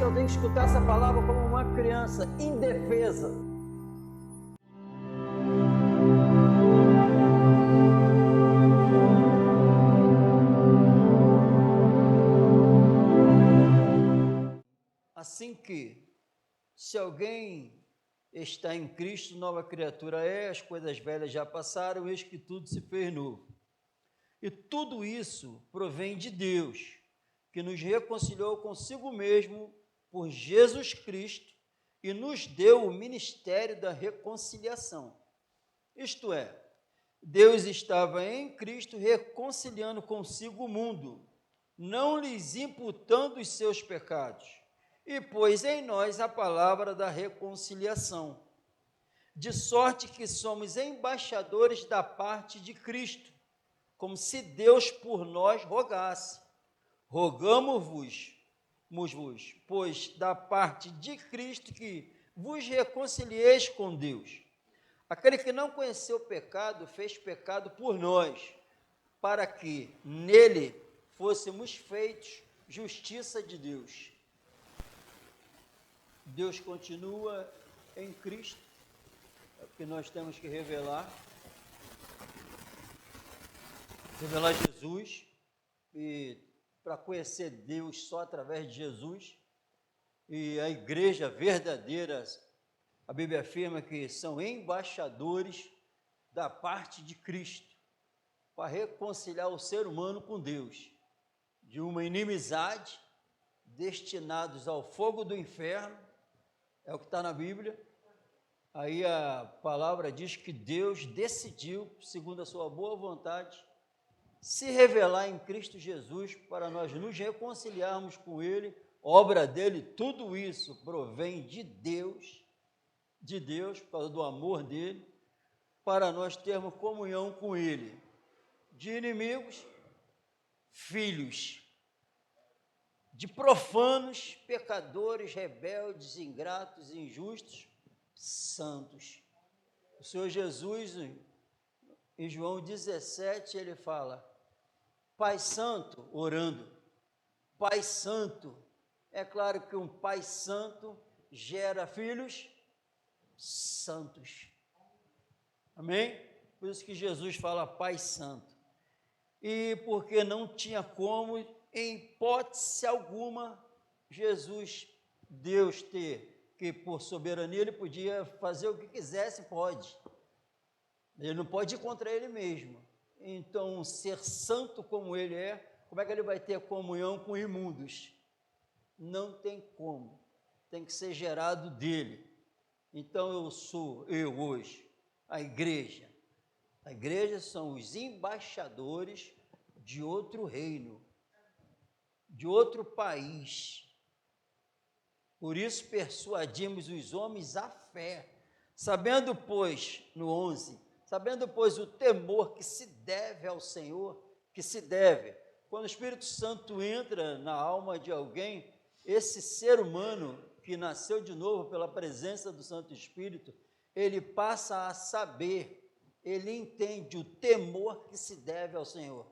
eu tenho que escutar essa palavra como uma criança indefesa. Assim que, se alguém está em Cristo, nova criatura é, as coisas velhas já passaram, eis que tudo se fez novo. E tudo isso provém de Deus, que nos reconciliou consigo mesmo por Jesus Cristo e nos deu o ministério da reconciliação. Isto é, Deus estava em Cristo reconciliando consigo o mundo, não lhes imputando os seus pecados, e pôs em nós a palavra da reconciliação, de sorte que somos embaixadores da parte de Cristo, como se Deus por nós rogasse. Rogamo-vos, pois da parte de Cristo que vos reconcilieis com Deus. Aquele que não conheceu o pecado, fez pecado por nós, para que nele fôssemos feitos justiça de Deus. Deus continua em Cristo, é o que nós temos que revelar Jesus, e para conhecer Deus só através de Jesus, e a igreja verdadeira, a Bíblia afirma que são embaixadores da parte de Cristo, para reconciliar o ser humano com Deus, de uma inimizade, destinados ao fogo do inferno, é o que está na Bíblia. Aí a palavra diz que Deus decidiu, segundo a sua boa vontade, se revelar em Cristo Jesus para nós nos reconciliarmos com Ele, obra dele. Tudo isso provém de Deus, por causa do amor dele, para nós termos comunhão com Ele. De inimigos, filhos, de profanos, pecadores, rebeldes, ingratos, injustos, santos. O Senhor Jesus, em João 17, ele fala: Pai Santo, orando, Pai Santo. É claro que um Pai Santo gera filhos santos. Amém? Por isso que Jesus fala Pai Santo. E porque não tinha como, em hipótese alguma, Deus que por soberania ele podia fazer o que quisesse, pode. Ele não pode ir contra ele mesmo. Então, um ser santo como ele é, como é que ele vai ter comunhão com imundos? Não tem como. Tem que ser gerado dele. Então, eu hoje, a igreja. A igreja são os embaixadores de outro reino, de outro país. Por isso persuadimos os homens à fé, sabendo, pois, no 11, sabendo, pois, o temor que se deve ao Senhor, quando o Espírito Santo entra na alma de alguém, esse ser humano que nasceu de novo pela presença do Santo Espírito, ele passa a saber, ele entende o temor que se deve ao Senhor.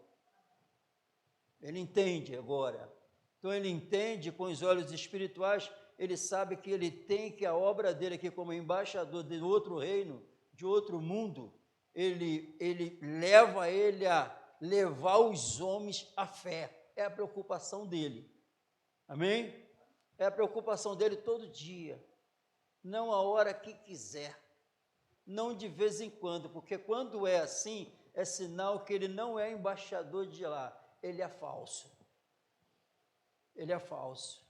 Ele entende agora. Então ele entende com os olhos espirituais, ele sabe que ele tem que a obra dele aqui como embaixador de outro reino, de outro mundo, ele leva ele a levar os homens à fé. É a preocupação dele. Amém? É a preocupação dele todo dia. Não a hora que quiser. Não de vez em quando, porque quando é assim, é sinal que ele não é embaixador de lá. Ele é falso. Ele é falso.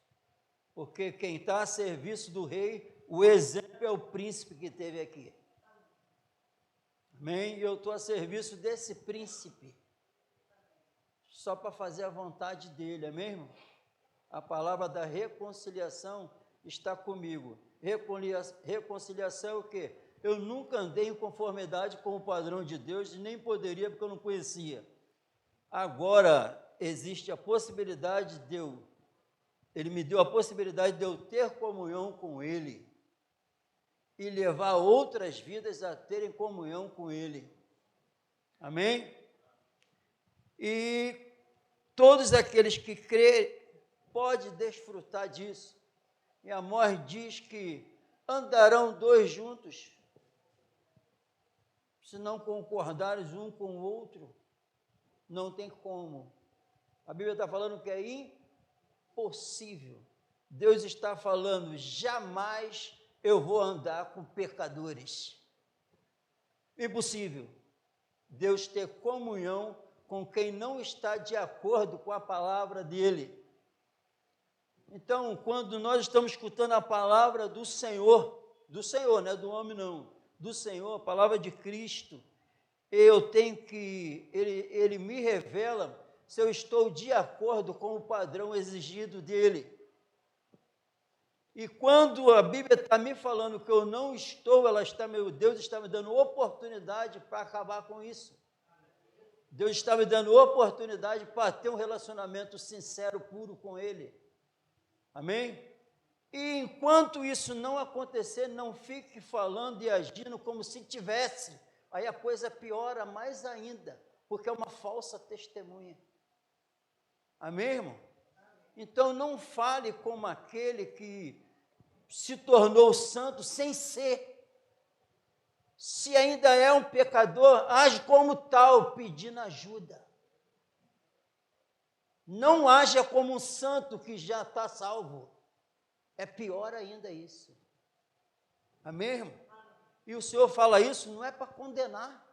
Porque quem está a serviço do rei, o exemplo é o príncipe que teve aqui. Amém? E eu estou a serviço desse príncipe, só para fazer a vontade dele, amém, irmão? A palavra da reconciliação está comigo. Reconciliação é o quê? Eu nunca andei em conformidade com o padrão de Deus e nem poderia, porque eu não conhecia. Agora existe a possibilidade ele me deu a possibilidade de eu ter comunhão com Ele e levar outras vidas a terem comunhão com Ele. Amém? E todos aqueles que crerem podem desfrutar disso. E Amós diz que andarão dois juntos, se não concordares um com o outro, não tem como. A Bíblia está falando que é impossível. Deus está falando, jamais eu vou andar com pecadores. Impossível. Deus ter comunhão com quem não está de acordo com a palavra dele. Então, quando nós estamos escutando a palavra do Senhor, não é do homem não, do Senhor, a palavra de Cristo, eu tenho que, ele me revela se eu estou de acordo com o padrão exigido dele. E quando a Bíblia está me falando que eu não estou, Deus está me dando oportunidade para acabar com isso. Deus está me dando oportunidade para ter um relacionamento sincero, puro com Ele. Amém? E enquanto isso não acontecer, não fique falando e agindo como se tivesse. Aí a coisa piora mais ainda, porque é uma falsa testemunha. Amém, irmão? Então não fale como aquele que se tornou santo sem ser. Se ainda é um pecador, age como tal, pedindo ajuda. Não haja como um santo que já está salvo. É pior ainda isso. Amém, irmão? E o Senhor fala isso não é para condenar.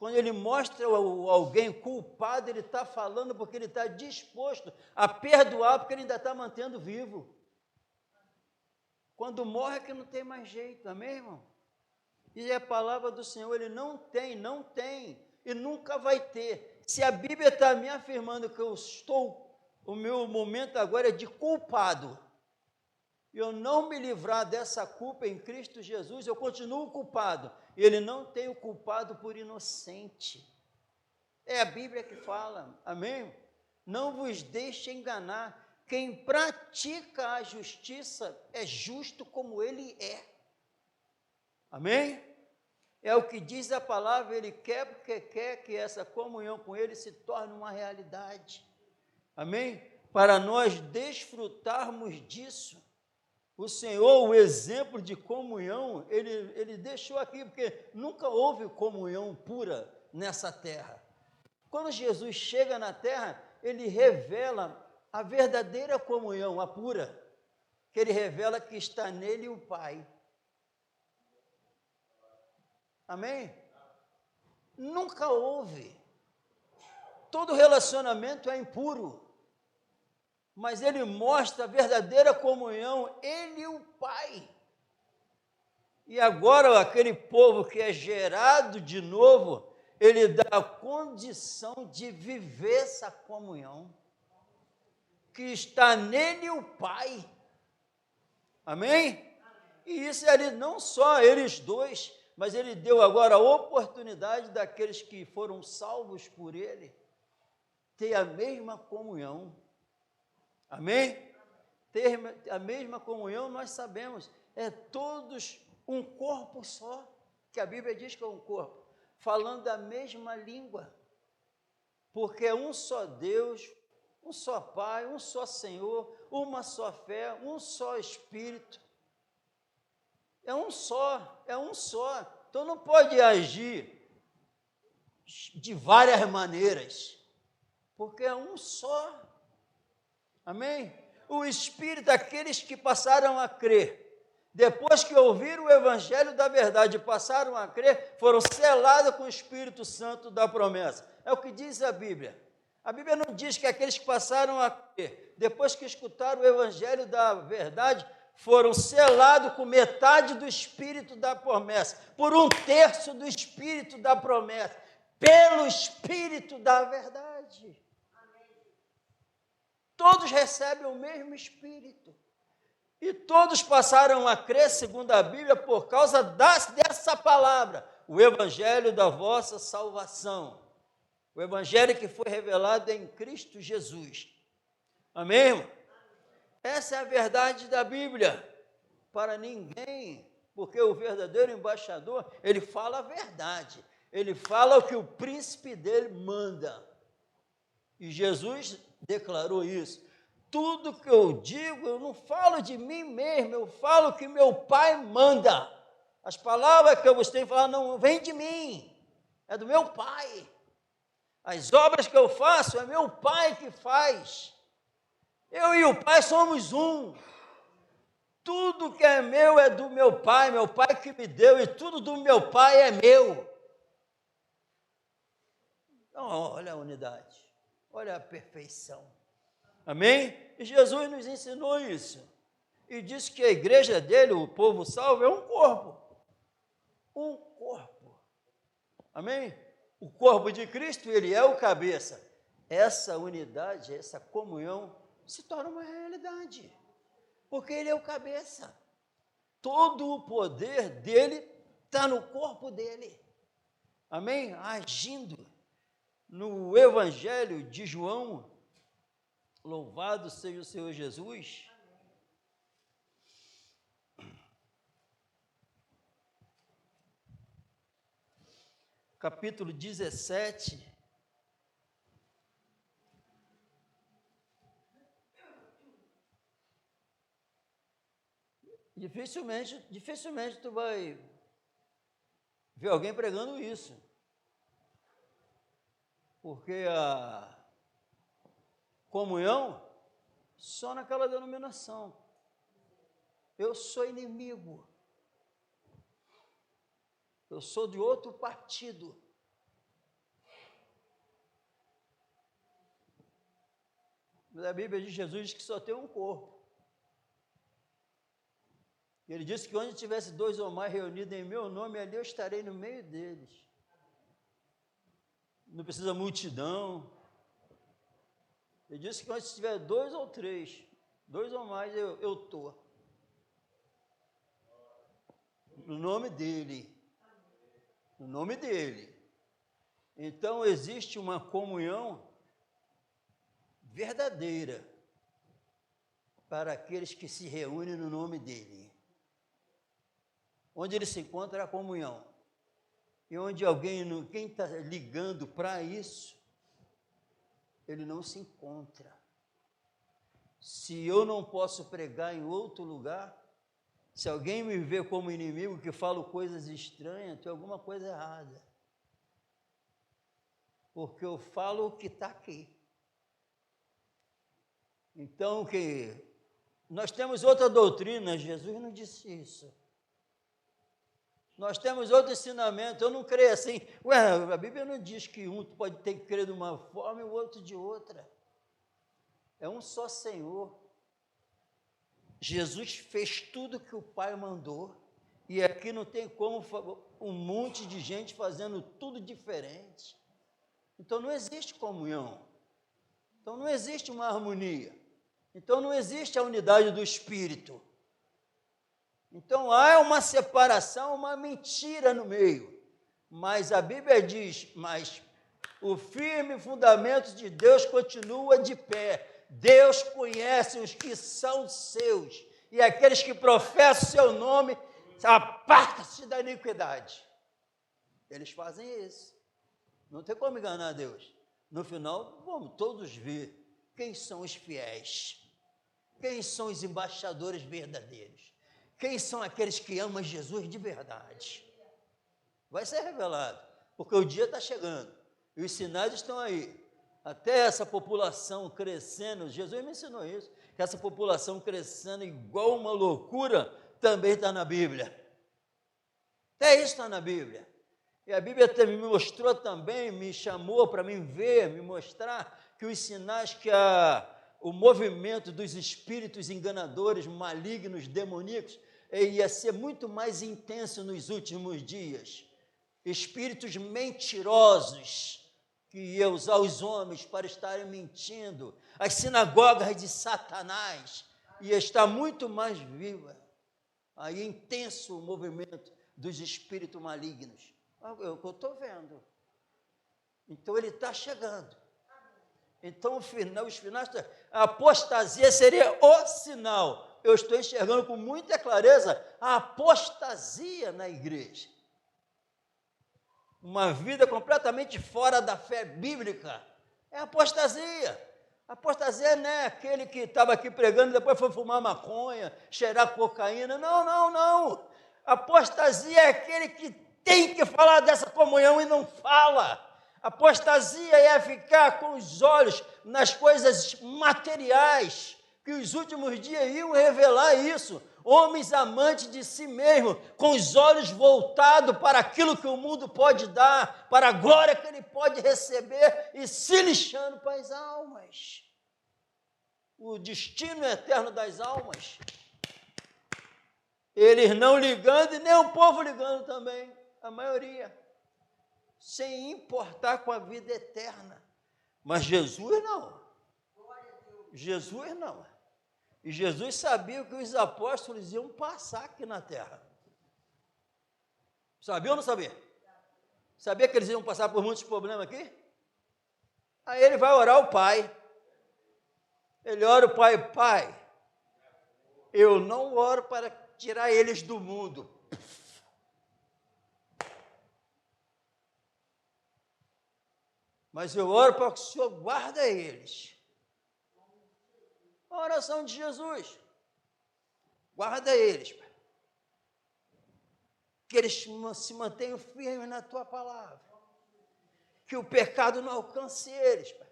Quando Ele mostra alguém culpado, Ele está falando porque Ele está disposto a perdoar, porque Ele ainda está mantendo vivo. Quando morre é que não tem mais jeito, amém, irmão? E a palavra do Senhor, Ele não tem, e nunca vai ter. Se a Bíblia está me afirmando que o meu momento agora é de culpado, e eu não me livrar dessa culpa em Cristo Jesus, eu continuo culpado. Ele não tem o culpado por inocente. É a Bíblia que fala, amém? Não vos deixe enganar. Quem pratica a justiça é justo como ele é. Amém? É o que diz a palavra, Ele quer porque quer que essa comunhão com Ele se torne uma realidade. Amém? Para nós desfrutarmos disso. O Senhor, o exemplo de comunhão, Ele deixou aqui, porque nunca houve comunhão pura nessa terra. Quando Jesus chega na terra, Ele revela a verdadeira comunhão, a pura, que Ele revela que está nele o Pai. Amém? Nunca houve. Todo relacionamento é impuro. Mas Ele mostra a verdadeira comunhão, Ele e o Pai. E agora aquele povo que é gerado de novo, Ele dá a condição de viver essa comunhão, que está nele o Pai. Amém? E isso Ele, não só eles dois, mas Ele deu agora a oportunidade daqueles que foram salvos por Ele, ter a mesma comunhão. Amém? Ter a mesma comunhão, nós sabemos, é todos um corpo só, que a Bíblia diz que é um corpo, falando a mesma língua, porque é um só Deus, um só Pai, um só Senhor, uma só fé, um só Espírito. É um só. Então não pode agir de várias maneiras, porque é um só. Amém? O Espírito, aqueles que passaram a crer, depois que ouviram o Evangelho da verdade e passaram a crer, foram selados com o Espírito Santo da promessa. É o que diz a Bíblia. A Bíblia não diz que aqueles que passaram a crer, depois que escutaram o Evangelho da verdade, foram selados com metade do Espírito da promessa, por 1/3 do Espírito da promessa, pelo Espírito da verdade. Todos recebem o mesmo Espírito. E todos passaram a crer, segundo a Bíblia, por causa dessa palavra, o Evangelho da vossa salvação. O Evangelho que foi revelado em Cristo Jesus. Amém, irmão? Essa é a verdade da Bíblia. Para ninguém, porque o verdadeiro embaixador, ele fala a verdade. Ele fala o que o príncipe dele manda. E Jesus declarou isso. tudo que eu digo, eu não falo de mim mesmo, eu falo que meu Pai manda. As palavras que eu vos tenho falado não vêm de mim, é do meu Pai. As obras que eu faço é meu Pai que faz. Eu e o Pai somos um. Tudo que é meu é do meu Pai que me deu, e tudo do meu Pai é meu. Então, olha a unidade, olha a perfeição. Amém? E Jesus nos ensinou isso. E disse que a igreja dele, o povo salvo, é um corpo. Um corpo. Amém? O corpo de Cristo, ele é o cabeça. Essa unidade, essa comunhão se torna uma realidade. Porque ele é o cabeça. Todo o poder dele está no corpo dele. Amém? Agindo. No Evangelho de João, louvado seja o Senhor Jesus. Capítulo 17. Dificilmente tu vai ver alguém pregando isso. Porque a comunhão só naquela denominação. Eu sou inimigo. Eu sou de outro partido. Mas a Bíblia de Jesus diz que só tem um corpo. Ele disse que onde tivesse 2 ou mais reunidos em meu nome, ali eu estarei no meio deles. Não precisa multidão. Ele disse que onde tiver 2 ou 3, 2 ou mais, eu estou. No nome dele. No nome dele. Então, existe uma comunhão verdadeira para aqueles que se reúnem no nome dele. Onde ele se encontra a comunhão. E onde quem está ligando para isso, ele não se encontra. Se eu não posso pregar em outro lugar, se alguém me vê como inimigo, que falo coisas estranhas, tem alguma coisa errada. Porque eu falo o que está aqui. Então, nós temos outra doutrina, Jesus não disse isso. Nós temos outro ensinamento, eu não creio assim. A Bíblia não diz que um pode ter que crer de uma forma e o outro de outra. É um só Senhor. Jesus fez tudo que o Pai mandou, e aqui não tem como um monte de gente fazendo tudo diferente. Então não existe comunhão. Então não existe uma harmonia. Então não existe a unidade do Espírito. Então há uma separação, uma mentira no meio. Mas a Bíblia diz, mas o firme fundamento de Deus continua de pé. Deus conhece os que são seus, e aqueles que professam seu nome, aparta-se da iniquidade. Eles fazem isso. Não tem como enganar Deus. No final, vamos todos ver quem são os fiéis, quem são os embaixadores verdadeiros, quem são aqueles que amam Jesus de verdade. Vai ser revelado, porque o dia está chegando, e os sinais estão aí. Até essa população crescendo, Jesus me ensinou isso, que essa população crescendo igual uma loucura, também está na Bíblia. Até isso está na Bíblia. E a Bíblia me mostrou também, me chamou para mim ver, me mostrar que os sinais que o movimento dos espíritos enganadores, malignos, demoníacos, ia ser muito mais intenso nos últimos dias. Espíritos mentirosos, que ia usar os homens para estarem mentindo, as sinagogas de Satanás, ia estar muito mais viva, aí intenso o movimento dos espíritos malignos. É o que eu estou vendo. Então ele está chegando. Então os finais, a apostasia seria o sinal. Eu estou enxergando com muita clareza a apostasia na igreja. Uma vida completamente fora da fé bíblica é apostasia. Apostasia não é aquele que estava aqui pregando e depois foi fumar maconha, cheirar cocaína. Não, não, não. Apostasia é aquele que tem que falar dessa comunhão e não fala. Apostasia é ficar com os olhos nas coisas materiais, que os últimos dias iam revelar isso. Homens amantes de si mesmo, com os olhos voltados para aquilo que o mundo pode dar, para a glória que ele pode receber, e se lixando para as almas. O destino eterno das almas. Eles não ligando e nem o povo ligando também, a maioria. Sem importar com a vida eterna. Mas Jesus não. Jesus não. E Jesus sabia que os apóstolos iam passar aqui na terra. Sabia ou não sabia? Sabia que eles iam passar por muitos problemas aqui? Aí ele vai orar ao Pai. Ele ora ao Pai, Pai, eu não oro para tirar eles do mundo. Mas eu oro para que o Senhor guarde eles. A oração de Jesus. Guarda eles, Pai. Que eles se mantenham firmes na Tua palavra. Que o pecado não alcance eles, Pai.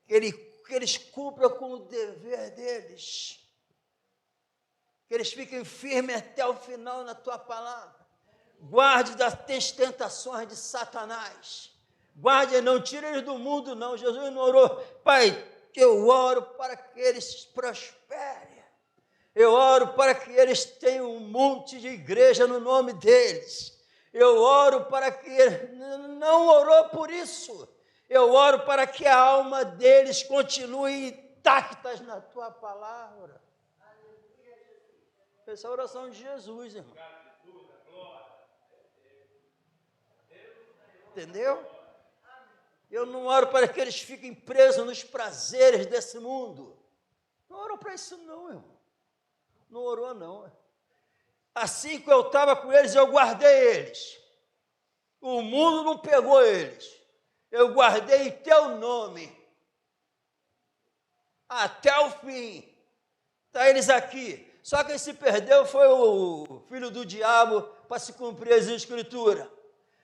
Que eles cumpram com o dever deles. Que eles fiquem firmes até o final na Tua palavra. Guarde das tentações de Satanás. Guarde, não tire eles do mundo, não. Jesus não orou, Pai, eu oro para que eles prosperem. Eu oro para que eles tenham um monte de igreja no nome deles. Eu oro para que eles... Não orou por isso. Eu oro para que a alma deles continue intactas na Tua palavra. Essa é a oração de Jesus, irmão. Entendeu? Eu não oro para que eles fiquem presos nos prazeres desse mundo. Não oro para isso não, irmão. Não orou não. Assim que eu estava com eles, eu guardei eles. O mundo não pegou eles. Eu guardei em Teu nome. Até o fim. Está eles aqui. Só quem se perdeu foi o filho do diabo para se cumprir as escrituras.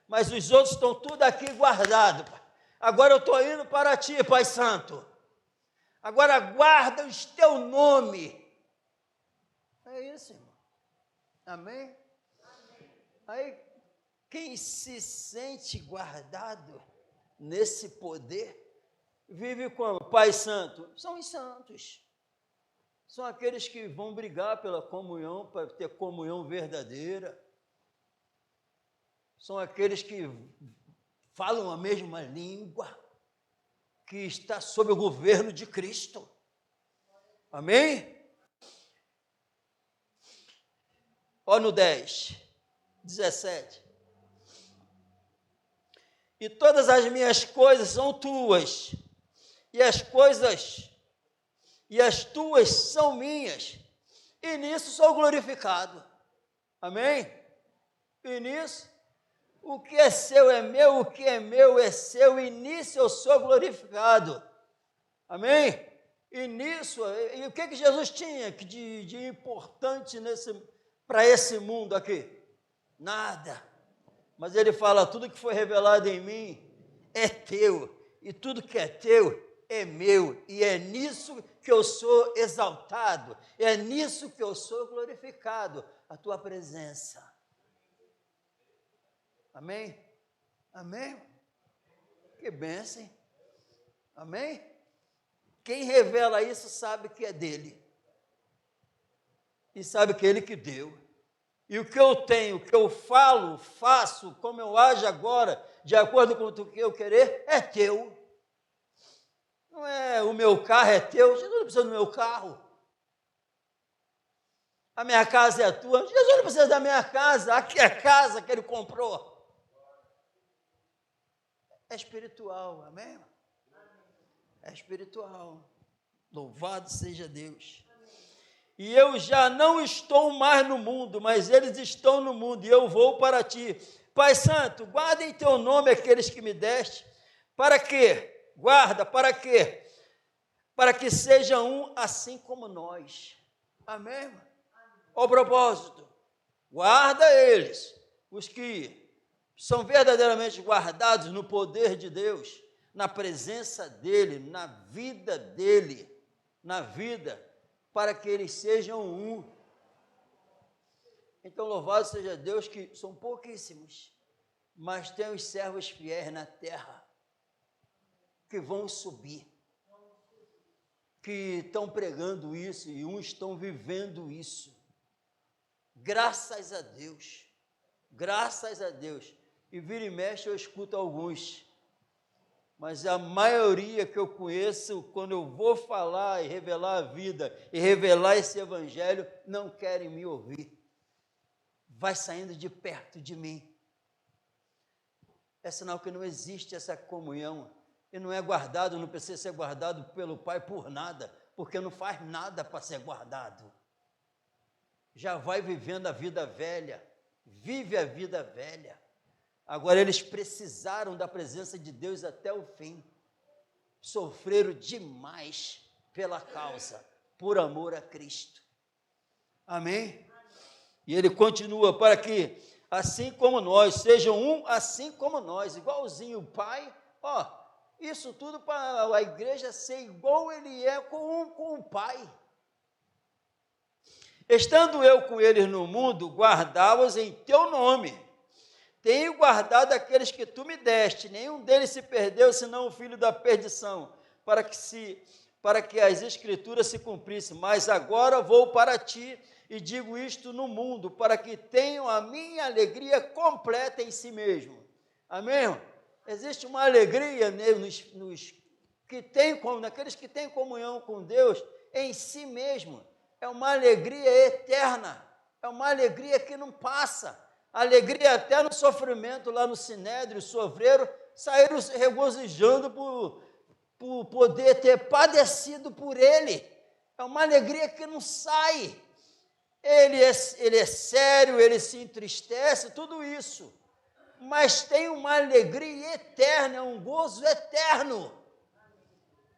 Mas os outros estão tudo aqui guardados, Pai. Agora eu estou indo para Ti, Pai Santo. Agora guarda o Teu nome. É isso, irmão. Amém? Amém? Aí, quem se sente guardado nesse poder, vive como? Pai Santo. São os santos. São aqueles que vão brigar pela comunhão, para ter comunhão verdadeira. São aqueles que falam a mesma língua, que está sob o governo de Cristo. Amém? Ó no 10, 17. E todas as minhas coisas são tuas, e as tuas são minhas, e nisso sou glorificado. Amém? E nisso, o que é seu é meu, o que é meu é seu, e nisso eu sou glorificado. Amém? E nisso, e o que Jesus tinha de importante para esse mundo aqui? Nada. Mas ele fala, tudo que foi revelado em mim é teu, e tudo que é teu é meu, e é nisso que eu sou exaltado, é nisso que eu sou glorificado, a tua presença. Amém? Amém? Que bênção. Amém? Quem revela isso sabe que é dele. E sabe que é ele que deu. E o que eu tenho, o que eu falo, faço, como eu ajo agora, de acordo com o que eu querer, é teu. Não é o meu carro é teu, Jesus não precisa do meu carro. A minha casa é tua, Jesus não precisa da minha casa, aqui é a casa que ele comprou. É espiritual, amém? É espiritual. Louvado seja Deus. E eu já não estou mais no mundo, mas eles estão no mundo, e eu vou para Ti. Pai Santo, guarda em Teu nome aqueles que me deste, para quê? Guarda, para quê? para que seja um assim como nós. Amém? Qual o propósito? Guarda eles, os que são verdadeiramente guardados no poder de Deus, na presença dEle, na vida dEle, para que eles sejam um. Então, louvado seja Deus, que são pouquíssimos, mas tem os servos fiéis na terra, que vão subir, que estão pregando isso, e uns estão vivendo isso. Graças a Deus, e vira e mexe eu escuto alguns, mas a maioria que eu conheço, quando eu vou falar e revelar a vida, e revelar esse evangelho, não querem me ouvir, vai saindo de perto de mim, é sinal que não existe essa comunhão, e não é guardado, não precisa ser guardado pelo Pai por nada, porque não faz nada para ser guardado, já vai vivendo a vida velha, vive a vida velha. Agora eles precisaram da presença de Deus até o fim, sofreram demais pela causa, por amor a Cristo. Amém? E ele continua, para que, assim como nós, sejam um assim como nós, igualzinho o Pai, isso tudo para a igreja ser igual ele é com o Pai. Estando eu com eles no mundo, guardá-los em teu nome. Tenho guardado aqueles que tu me deste, nenhum deles se perdeu, senão o filho da perdição, para que as escrituras se cumprissem. Mas agora vou para ti e digo isto no mundo, para que tenham a minha alegria completa em si mesmo. Amém? Existe uma alegria naqueles que têm comunhão com Deus em si mesmo. É uma alegria eterna, é uma alegria que não passa, alegria até no sofrimento, lá no Sinédrio, sofreram, saíram regozijando por poder ter padecido por ele, é uma alegria que não sai, ele é sério, ele se entristece, tudo isso, mas tem uma alegria eterna, um gozo eterno,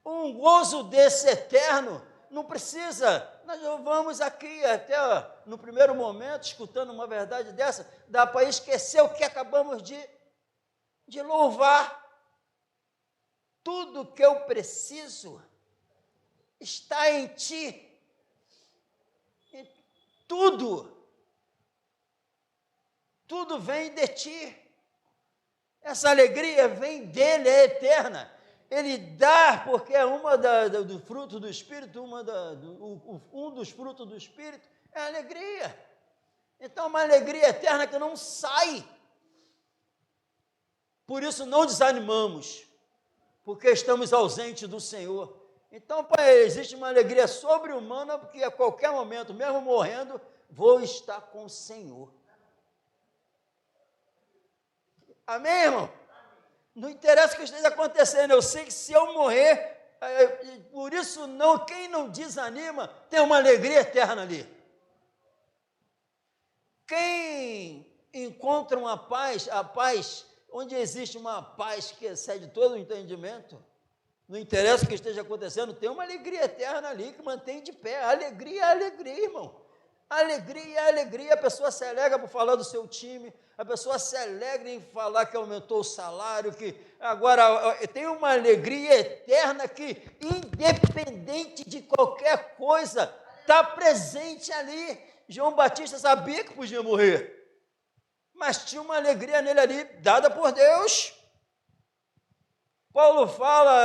um gozo desse eterno, não precisa, nós vamos aqui até no primeiro momento, escutando uma verdade dessa, dá para esquecer o que acabamos de louvar. Tudo que eu preciso está em ti. Tudo vem de ti. Essa alegria vem dele, é eterna. Ele dá, porque é do fruto do Espírito, um dos frutos do Espírito é a alegria. Então, uma alegria eterna que não sai. Por isso, não desanimamos, porque estamos ausentes do Senhor. Então, para ele, existe uma alegria sobre-humana, porque a qualquer momento, mesmo morrendo, vou estar com o Senhor. Amém, irmão? Não interessa o que esteja acontecendo, eu sei que se eu morrer, por isso quem não desanima, tem uma alegria eterna ali. Quem encontra a paz, onde existe uma paz que excede todo o entendimento, não interessa o que esteja acontecendo, tem uma alegria eterna ali que mantém de pé, alegria, irmão. Alegria, a pessoa se alegra por falar do seu time, a pessoa se alegra em falar que aumentou o salário, que agora tem uma alegria eterna que, independente de qualquer coisa, está presente ali. João Batista sabia que podia morrer, mas tinha uma alegria nele ali, dada por Deus. Paulo fala,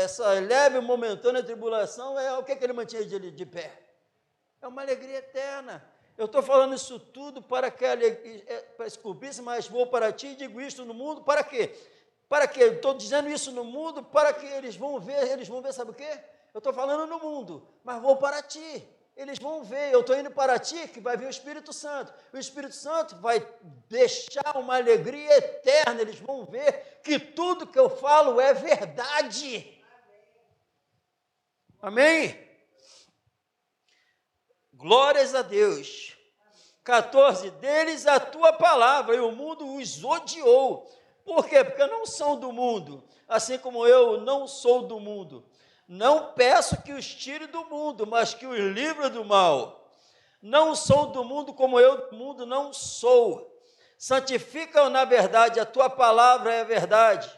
essa leve momentânea tribulação, o que ele mantinha de pé? É uma alegria eterna. Eu estou falando isso tudo para que para descobrir, mas vou para ti e digo isto no mundo, para quê? Para quê? Estou dizendo isso no mundo, para que eles vão ver, sabe o quê? Eu estou falando no mundo, mas vou para ti. Eles vão ver, eu estou indo para ti, que vai vir o Espírito Santo. O Espírito Santo vai deixar uma alegria eterna, eles vão ver que tudo que eu falo é verdade. Amém? Glórias a Deus. 14, deles a tua palavra, e o mundo os odiou. Por quê? Porque não são do mundo, assim como eu não sou do mundo. Não peço que os tire do mundo, mas que os livre do mal. Não sou do mundo como eu do mundo não sou. Santifica-o na verdade, a tua palavra é a verdade.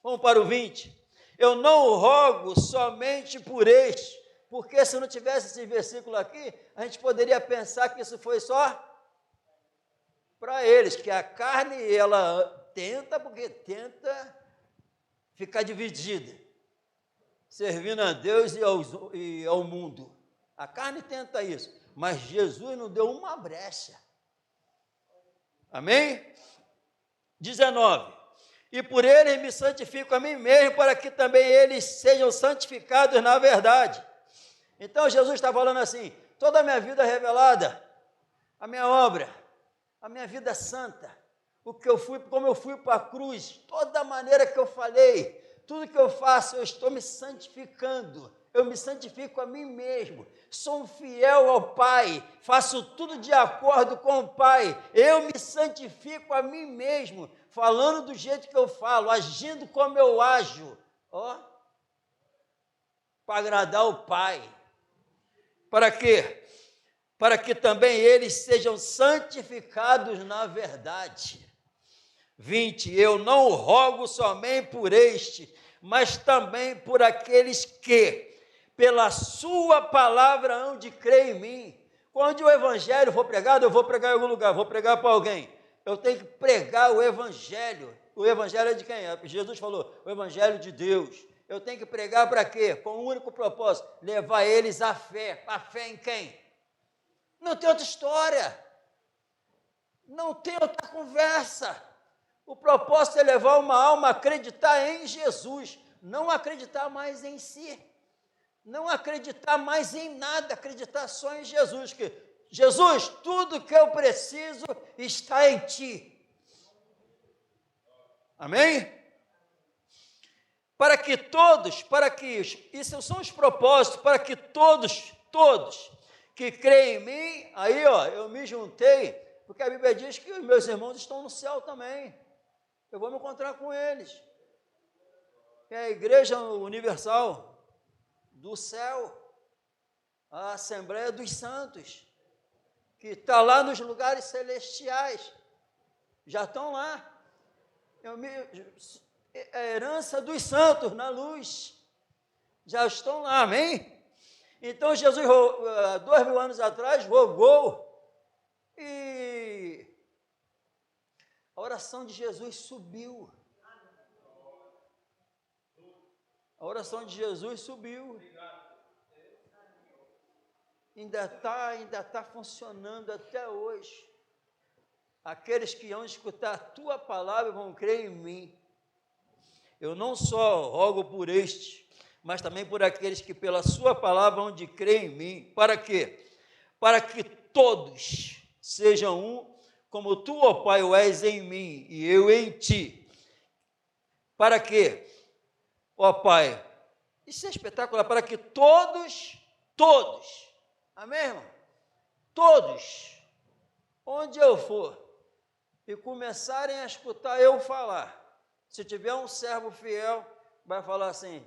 Vamos para o 20. Eu não rogo somente por este, porque se não tivesse esse versículo aqui, a gente poderia pensar que isso foi só para eles, que a carne, ela tenta ficar dividida, servindo a Deus e ao mundo. A carne tenta isso, mas Jesus não deu uma brecha. Amém? 19. E por ele me santifico a mim mesmo, para que também eles sejam santificados na verdade. Então Jesus está falando assim, toda a minha vida revelada, a minha obra, a minha vida santa, o que eu fui, como eu fui para a cruz, toda a maneira que eu falei, tudo que eu faço, eu estou me santificando, eu me santifico a mim mesmo, sou um fiel ao Pai, faço tudo de acordo com o Pai, eu me santifico a mim mesmo, falando do jeito que eu falo, agindo como eu ajo, ó, para agradar o Pai. Para quê? Para que também eles sejam santificados na verdade. 20. Eu não rogo somente por este, mas também por aqueles que, pela sua palavra, hão de crer em mim. Quando o evangelho for pregado, eu vou pregar em algum lugar, vou pregar para alguém. Eu tenho que pregar o evangelho. O evangelho é de quem? Jesus falou, o evangelho de Deus. Eu tenho que pregar para quê? Com um único propósito, levar eles à fé. A fé em quem? Não tem outra história. Não tem outra conversa. O propósito é levar uma alma a acreditar em Jesus, não acreditar mais em si, não acreditar mais em nada, acreditar só em Jesus, que Jesus, tudo que eu preciso está em ti. Amém? Isso são os propósitos, para que todos que creem em mim, aí eu me juntei, porque a Bíblia diz que os meus irmãos estão no céu também, eu vou me encontrar com eles, é a Igreja Universal do céu, a Assembleia dos Santos, que está lá nos lugares celestiais, já estão lá, a herança dos santos na luz, já estão lá, amém? Então Jesus, 2000 anos atrás, rogou, e a oração de Jesus subiu, a oração de Jesus subiu, ainda está funcionando até hoje. Aqueles que vão escutar a tua palavra vão crer em mim. Eu não só rogo por este, mas também por aqueles que pela sua palavra vão de crer em mim. Para quê? Para que todos sejam um, como tu, ó Pai, o és em mim e eu em ti. Para quê? Ó Pai, isso é espetacular, para que todos, amém, irmão? Todos, onde eu for, e começarem a escutar eu falar, se tiver um servo fiel, vai falar assim,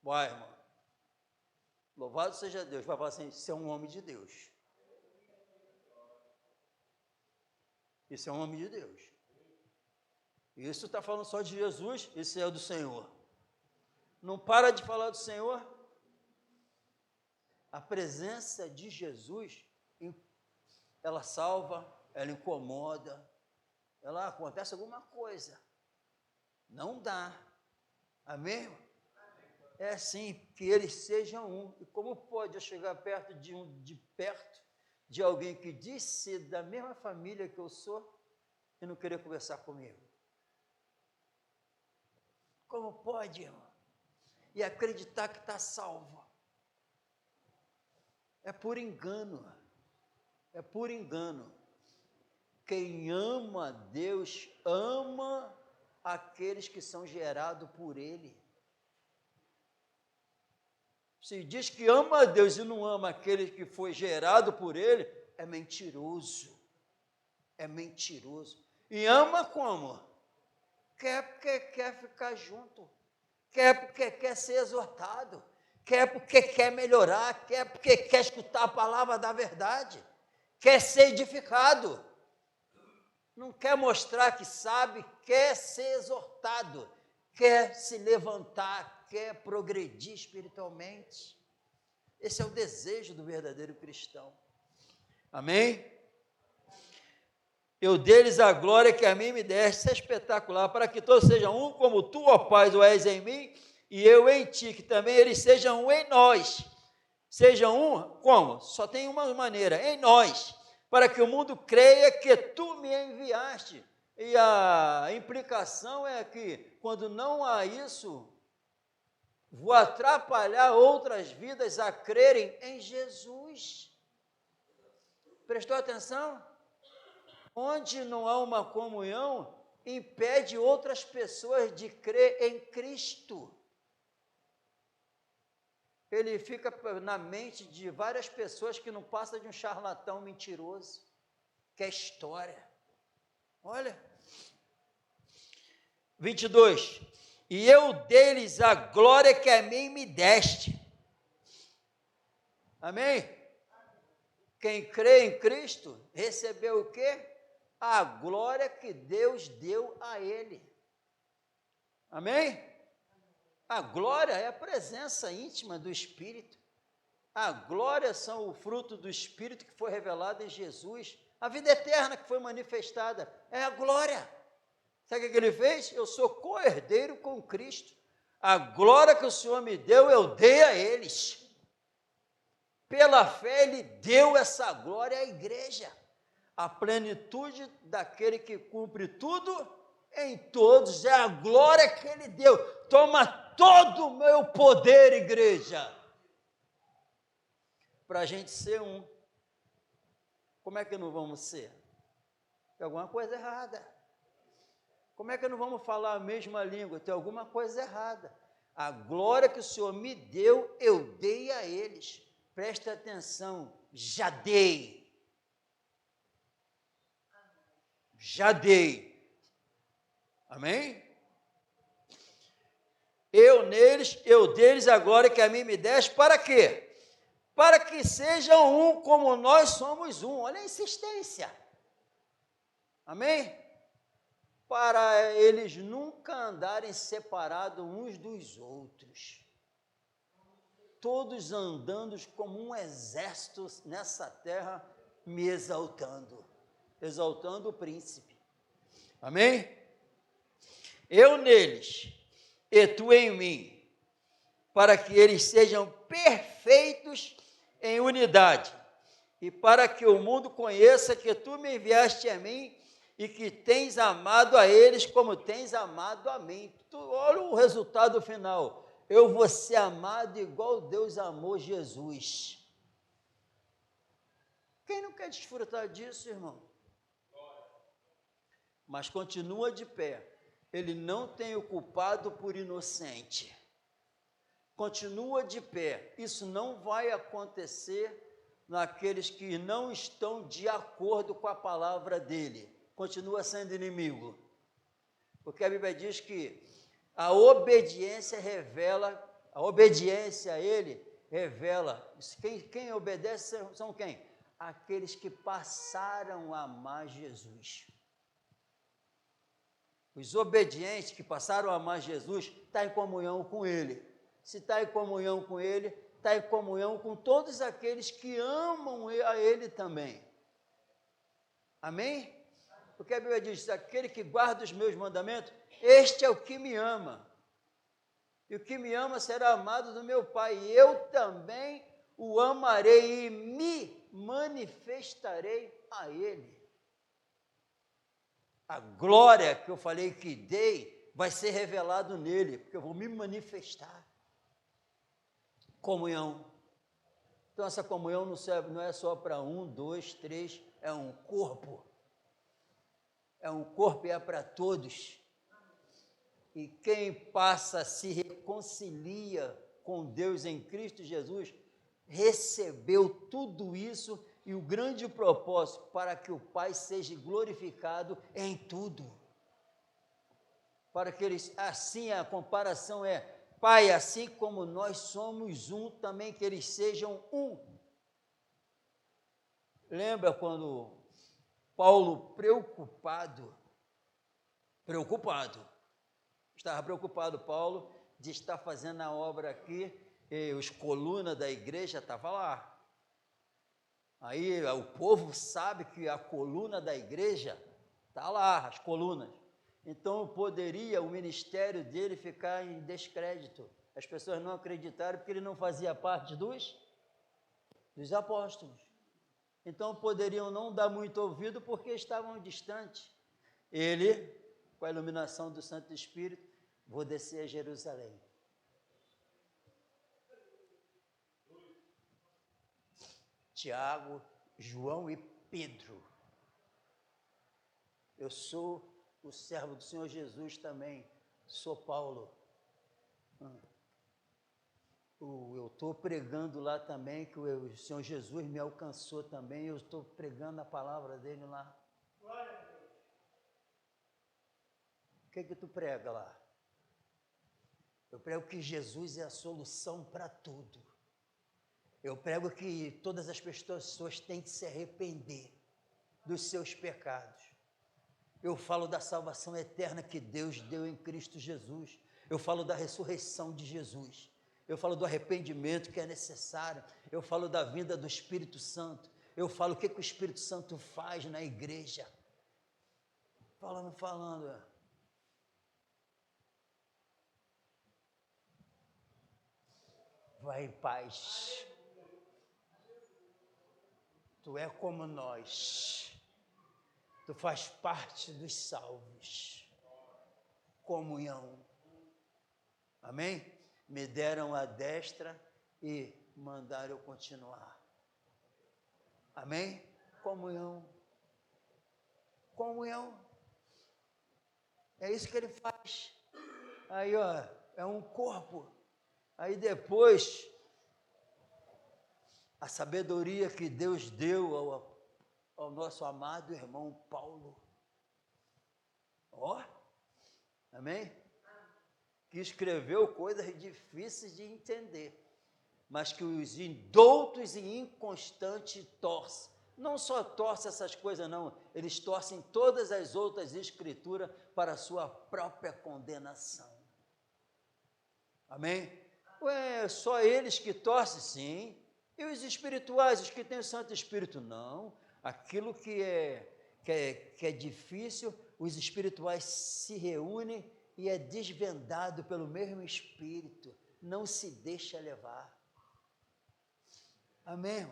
vai, irmão, louvado seja Deus, vai falar assim, isso é um homem de Deus. Isso é um homem de Deus. Isso está falando só de Jesus, isso é do Senhor. Não para de falar do Senhor. A presença de Jesus, ela salva, ela incomoda, ela acontece alguma coisa. Não dá. Amém? É assim, que eles sejam um. E como pode eu chegar perto de alguém que diz ser da mesma família que eu sou e não querer conversar comigo? Como pode, irmão? E acreditar que está salvo. É por engano. É por engano. Quem ama Deus, ama aqueles que são gerados por Ele. Se diz que ama a Deus e não ama aquele que foi gerado por Ele, é mentiroso. É mentiroso. E ama como? Quer porque quer ficar junto. quer porque quer ser exortado, quer porque quer melhorar, quer porque quer escutar a palavra da verdade, quer ser edificado. Não quer mostrar que sabe, quer ser exortado, quer se levantar, quer progredir espiritualmente. Esse é o desejo do verdadeiro cristão. Amém? Eu deles a glória que a mim me deste, isso é espetacular, para que todos sejam um, como tu, ó Pai, o és em mim, e eu em ti, que também eles sejam um em nós. Sejam um, como? Só tem uma maneira, em nós, para que o mundo creia que tu me enviaste. E a implicação é que, quando não há isso, vou atrapalhar outras vidas a crerem em Jesus. Prestou atenção? Onde não há uma comunhão, impede outras pessoas de crer em Cristo. Ele fica na mente de várias pessoas que não passa de um charlatão mentiroso, que é história. Olha, 22, e eu deles a glória que a mim me deste. Amém? Quem crê em Cristo, recebeu o quê? A glória que Deus deu a ele. Amém? A glória é a presença íntima do Espírito. A glória são o fruto do Espírito que foi revelado em Jesus. A vida eterna que foi manifestada é a glória. Sabe o que ele fez? Eu sou co-herdeiro com Cristo. A glória que o Senhor me deu, eu dei a eles. Pela fé, ele deu essa glória à igreja. A plenitude daquele que cumpre tudo em todos, é a glória que ele deu. Toma todo o meu poder, igreja, para a gente ser um. Como é que não vamos ser? Tem alguma coisa errada. Como é que não vamos falar a mesma língua? Tem alguma coisa errada. A glória que o Senhor me deu, eu dei a eles. Presta atenção, já dei. Já dei. Amém? Eu neles, eu deles a glória que a mim me deste, para quê? Para que sejam um como nós somos um. Olha a insistência. Amém? Para eles nunca andarem separados uns dos outros. Todos andando como um exército nessa terra, me exaltando. Exaltando o príncipe. Amém? Eu neles, e tu em mim, para que eles sejam perfeitos em unidade, e para que o mundo conheça que tu me enviaste a mim, e que tens amado a eles como tens amado a mim. Olha o resultado final. Eu vou ser amado igual Deus amou Jesus. Quem não quer desfrutar disso, irmão? Mas continua de pé. Ele não tem o culpado por inocente. Continua de pé. Isso não vai acontecer naqueles que não estão de acordo com a palavra dele. Continua sendo inimigo. Porque a Bíblia diz que a obediência revela, a obediência a ele revela. Quem obedece são quem? Aqueles que passaram a amar Jesus. Os obedientes que passaram a amar Jesus, estão em comunhão com ele. Se está em comunhão com ele, está em comunhão com todos aqueles que amam a ele também. Amém? Porque a Bíblia diz, aquele que guarda os meus mandamentos, este é o que me ama. E o que me ama será amado do meu Pai. E eu também o amarei e me manifestarei a ele. A glória que eu falei que dei vai ser revelado nele, porque eu vou me manifestar. Comunhão. Então essa comunhão não é só para 1, 2, 3, é um corpo. É um corpo e é para todos. E quem passa, se reconcilia com Deus em Cristo Jesus, recebeu tudo isso e o grande propósito para que o Pai seja glorificado em tudo. Para que eles, assim a comparação é, Pai, assim como nós somos um, também que eles sejam um. Lembra quando Paulo, estava preocupado, Paulo, de estar fazendo a obra aqui, e os colunas da igreja estavam lá. Aí o povo sabe que a coluna da igreja está lá, as colunas. Então poderia o ministério dele ficar em descrédito. As pessoas não acreditaram porque ele não fazia parte dos apóstolos. Então poderiam não dar muito ouvido porque estavam distantes. Ele, com a iluminação do Santo Espírito, vou descer a Jerusalém. Tiago, João e Pedro. Eu sou o servo do Senhor Jesus também, sou Paulo. Eu estou pregando lá também, que o Senhor Jesus me alcançou também, eu estou pregando a palavra dele lá. O que tu prega lá? Eu prego que Jesus é a solução para tudo. Eu prego que todas as pessoas têm que se arrepender dos seus pecados. Eu falo da salvação eterna que Deus deu em Cristo Jesus. Eu falo da ressurreição de Jesus. Eu falo do arrependimento que é necessário. Eu falo da vinda do Espírito Santo. Eu falo o que o Espírito Santo faz na igreja. Falando. Vai em paz. Tu é como nós. Tu faz parte dos salvos. Comunhão. Amém? Me deram a destra e mandaram eu continuar. Amém? Comunhão. É isso que ele faz. Aí, é um corpo. Aí depois, a sabedoria que Deus deu ao nosso amado irmão Paulo. Amém? Que escreveu coisas difíceis de entender, mas que os indoutos e inconstantes torcem. Não só torcem essas coisas, não, eles torcem todas as outras escrituras para a sua própria condenação. Amém? Só eles que torcem? Sim. E os espirituais, os que têm o Santo Espírito? Não. Aquilo que é difícil, os espirituais se reúnem e é desvendado pelo mesmo Espírito. Não se deixa levar. Amém?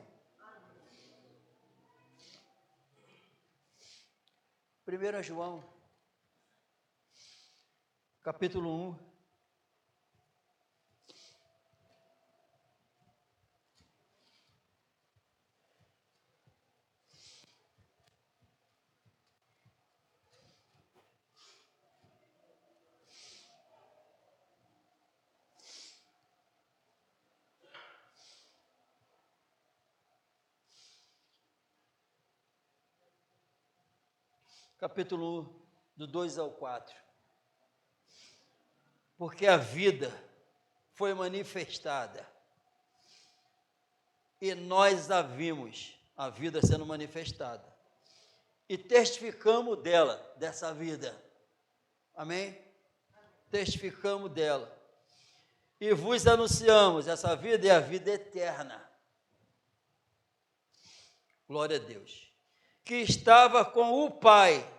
1 João, capítulo 1. Capítulo 1, do 2 ao 4. Porque a vida foi manifestada, e nós a vimos, a vida sendo manifestada, e testificamos dessa vida. Amém? Testificamos dela. E vos anunciamos, essa vida é a vida eterna. Glória a Deus. Que estava com o Pai,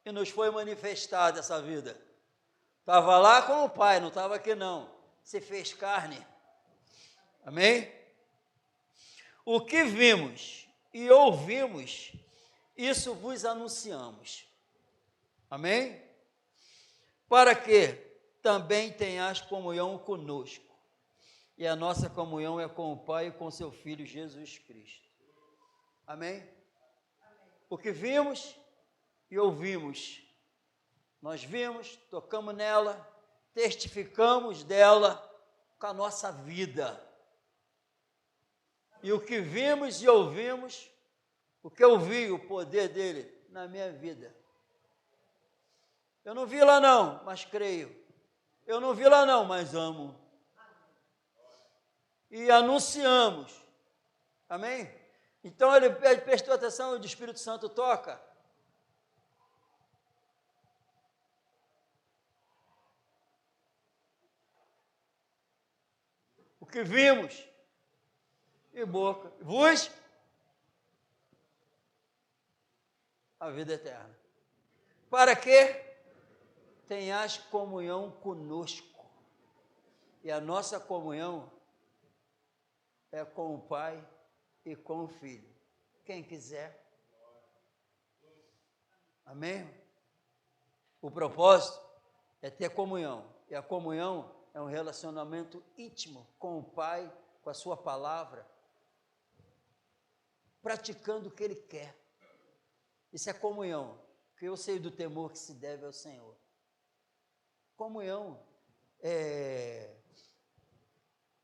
e nos foi manifestada essa vida. Estava lá com o Pai, não estava aqui não. Se fez carne. Amém? O que vimos e ouvimos, isso vos anunciamos. Amém? Para que também tenhas comunhão conosco. E a nossa comunhão é com o Pai e com seu Filho Jesus Cristo. Amém? O que vimos e ouvimos, nós vimos, tocamos nela, testificamos dela com a nossa vida. E o que vimos e ouvimos, o que eu vi, o poder dele na minha vida. Eu não vi lá não, mas creio. Eu não vi lá não, mas amo. e anunciamos. Amém? Então ele prestou atenção, o Espírito Santo toca. O que vimos, e boca, vos a vida eterna. Para que tenhas comunhão conosco. E a nossa comunhão é com o Pai e com o Filho. Quem quiser. Amém? O propósito é ter comunhão. E a comunhão é um relacionamento íntimo com o Pai, com a sua palavra, praticando o que Ele quer. Isso é comunhão, porque eu sei do temor que se deve ao Senhor. Comunhão é...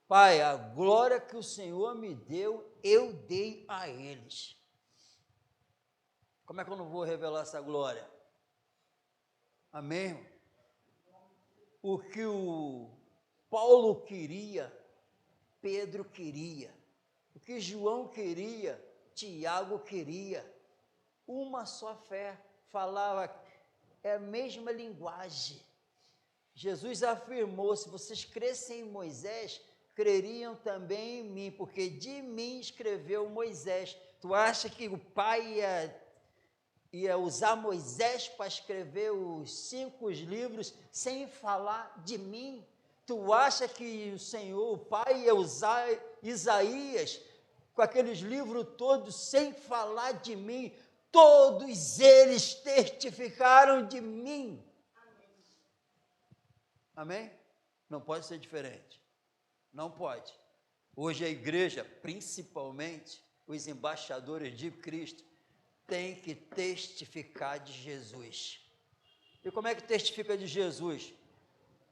Pai, a glória que o Senhor me deu, eu dei a eles. Como é que eu não vou revelar essa glória? Amém? O que o Paulo queria, Pedro queria. O que João queria, Tiago queria. Uma só fé, falava, é a mesma linguagem. Jesus afirmou, se vocês crescem em Moisés, creriam também em mim, porque de mim escreveu Moisés. Tu acha que o Pai ia usar Moisés para escrever os 5 livros sem falar de mim? Tu acha que o Senhor, o Pai, ia usar Isaías com aqueles livros todos sem falar de mim? Todos eles testificaram de mim. Amém? Não pode ser diferente. Não pode. Hoje a igreja, principalmente os embaixadores de Cristo, tem que testificar de Jesus. E como é que testifica de Jesus?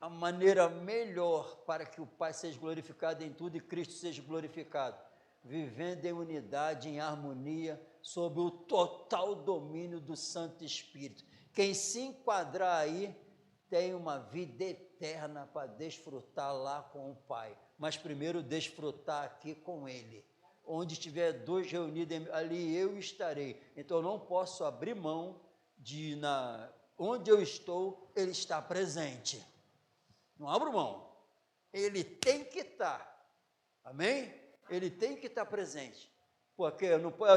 A maneira melhor para que o Pai seja glorificado em tudo e Cristo seja glorificado, vivendo em unidade, em harmonia, sob o total domínio do Santo Espírito. Quem se enquadrar aí tem uma vida eterna para desfrutar lá com o Pai, mas primeiro desfrutar aqui com Ele. Onde estiver 2 reunidos, ali eu estarei. Então, eu não posso abrir mão de, onde eu estou, Ele está presente. Não abro mão. Ele tem que estar. Amém? Ele tem que estar presente. Porque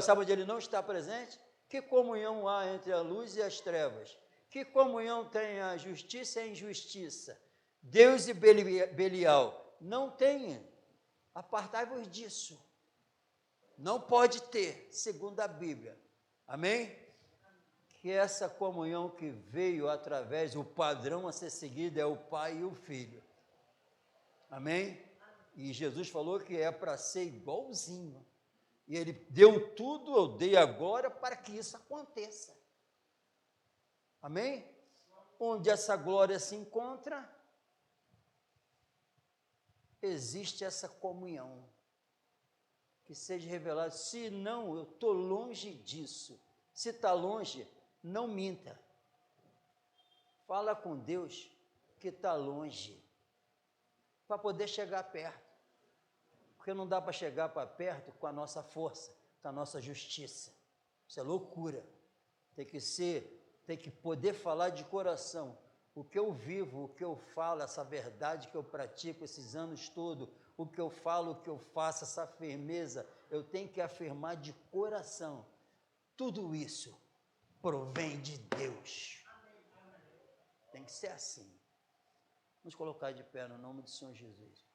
sabe onde Ele não está presente? Que comunhão há entre a luz e as trevas? Que comunhão tem a justiça e a injustiça? Deus e Belial? Não tem. Apartai-vos disso. Não pode ter, segundo a Bíblia. Amém? Que essa comunhão que veio através, o padrão a ser seguido é o Pai e o Filho. Amém? E Jesus falou que é para ser igualzinho. E Ele deu tudo, eu dei agora para que isso aconteça. Amém? Onde essa glória se encontra, existe essa comunhão. Que seja revelado. Se não, eu estou longe disso. Se está longe, não minta. Fala com Deus que está longe, para poder chegar perto. Porque não dá para chegar para perto com a nossa força, com a nossa justiça. Isso é loucura. Tem que poder falar de coração. O que eu vivo, o que eu falo, essa verdade que eu pratico esses anos todos, o que eu falo, o que eu faço, essa firmeza, eu tenho que afirmar de coração. Tudo isso provém de Deus. Tem que ser assim. Vamos colocar de pé no nome do Senhor Jesus.